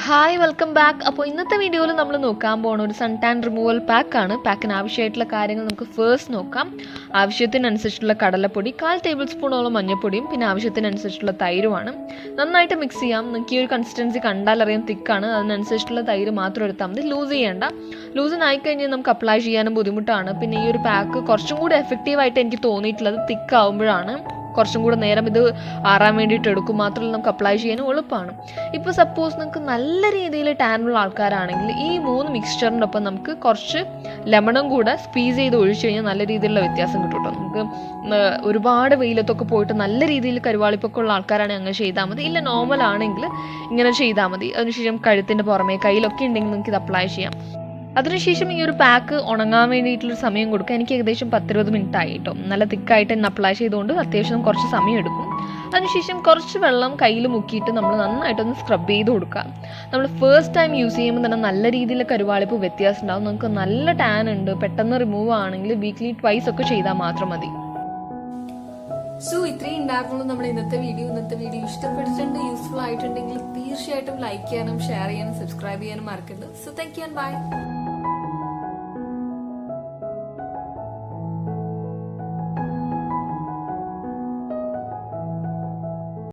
Hi welcome back. അപ്പോൾ ഇന്നത്തെ വീഡിയോയിൽ നമ്മൾ നോക്കാൻ പോകുന്ന ഒരു സൺ ടാൻ റിമൂവൽ പാക്കാണ്. പാക്കിന് ആവശ്യമായിട്ടുള്ള കാര്യങ്ങൾ നമുക്ക് ഫേസ്റ്റ് നോക്കാം. ആവശ്യത്തിനനുസരിച്ചുള്ള കടലപ്പൊടി, 1/4 ടേബിൾ സ്പൂണോളം മഞ്ഞൾപ്പൊടിയും പിന്നെ ആവശ്യത്തിനനുസരിച്ചുള്ള തൈരുമാണ്. നന്നായിട്ട് മിക്സ് ചെയ്യാം. നിങ്ങൾക്ക് ഈ ഒരു കൺസിസ്റ്റൻസി കണ്ടാലറിയാം തിക്കാണ്. അതിനനുസരിച്ചുള്ള തൈര് മാത്രം എടുത്താൽ മതി. ലൂസ് ചെയ്യേണ്ട. ലൂസിനായി കഴിഞ്ഞാൽ നമുക്ക് അപ്ലൈ ചെയ്യാനും ബുദ്ധിമുട്ടാണ്. പിന്നെ ഈ ഒരു പാക്ക് കുറച്ചും കൂടി എഫക്റ്റീവായിട്ട് എനിക്ക് തോന്നിയിട്ടുള്ളത് തിക്കാവുമ്പോഴാണ്. കുറച്ചും കൂടെ നേരം ഇത് ആറാൻ വേണ്ടിയിട്ട് എടുക്കും. മാത്രമല്ല നമുക്ക് അപ്ലൈ ചെയ്യാനും എളുപ്പമാണ്. ഇപ്പോൾ സപ്പോസ് നിങ്ങൾക്ക് നല്ല രീതിയിൽ ടാനുള്ള ആൾക്കാരാണെങ്കിൽ ഈ 3 മിക്സ്ചറിൻ്റെ ഒപ്പം നമുക്ക് കുറച്ച് ലെമണും കൂടെ സ്ക്വീസ് ചെയ്ത് ഒഴിച്ചു കഴിഞ്ഞാൽ നല്ല രീതിയിലുള്ള വ്യത്യാസം കിട്ടും കേട്ടോ. നമുക്ക് ഒരുപാട് വെയിലത്തൊക്കെ പോയിട്ട് നല്ല രീതിയിൽ കരുവാളിപ്പൊക്കെ ഉള്ള ആൾക്കാരാണെങ്കിൽ അങ്ങനെ ചെയ്താൽ മതി. ഇല്ല നോർമൽ ആണെങ്കിൽ ഇങ്ങനെ ചെയ്താൽ മതി. അതിനുശേഷം കഴുത്തിൻ്റെ പുറമേ കയ്യിലൊക്കെ ഉണ്ടെങ്കിൽ നിങ്ങൾക്ക് ഇത് അപ്ലൈ ചെയ്യാം. അതിനുശേഷം ഈ ഒരു പാക്ക് ഉണങ്ങാൻ വേണ്ടിയിട്ടുള്ളൊരു സമയം കൊടുക്കുക. എനിക്ക് ഏകദേശം 10-20 മിനിറ്റ് ആയി കേട്ടോ. നല്ല തിക്കായിട്ട് തന്നെ അപ്ലൈ ചെയ്തുകൊണ്ട് അത്യാവശ്യം കുറച്ച് സമയം എടുക്കും. അതിനുശേഷം കുറച്ച് വെള്ളം കയ്യിൽ മുക്കിയിട്ട് നമ്മൾ നന്നായിട്ടൊന്ന് സ്ക്രബ് ചെയ്ത് കൊടുക്കുക. നമ്മൾ ഫസ്റ്റ് ടൈം യൂസ് ചെയ്യുമ്പോൾ തന്നെ നല്ല രീതിയിൽ കരുവാളിപ്പ് വ്യത്യാസം ഉണ്ടാകും. നമുക്ക് നല്ല ടാൻ ഉണ്ട്, പെട്ടെന്ന് റിമൂവ് ആണെങ്കിൽ വീക്ക്ലി ട്വൈസ് ഒക്കെ ചെയ്താൽ മാത്രം മതി. സോ ഇത്രയും ഉണ്ടായിരുന്നുള്ളൂ നമ്മുടെ ഇന്നത്തെ വീഡിയോ ഇഷ്ടപ്പെട്ടിട്ടുണ്ട്, യൂസ്ഫുൾ ആയിട്ടുണ്ടെങ്കിൽ തീർച്ചയായിട്ടും ലൈക്ക് ചെയ്യാനും ഷെയർ ചെയ്യാനും സബ്സ്ക്രൈബ് ചെയ്യാനും മറക്കരുത്. So thank you and by.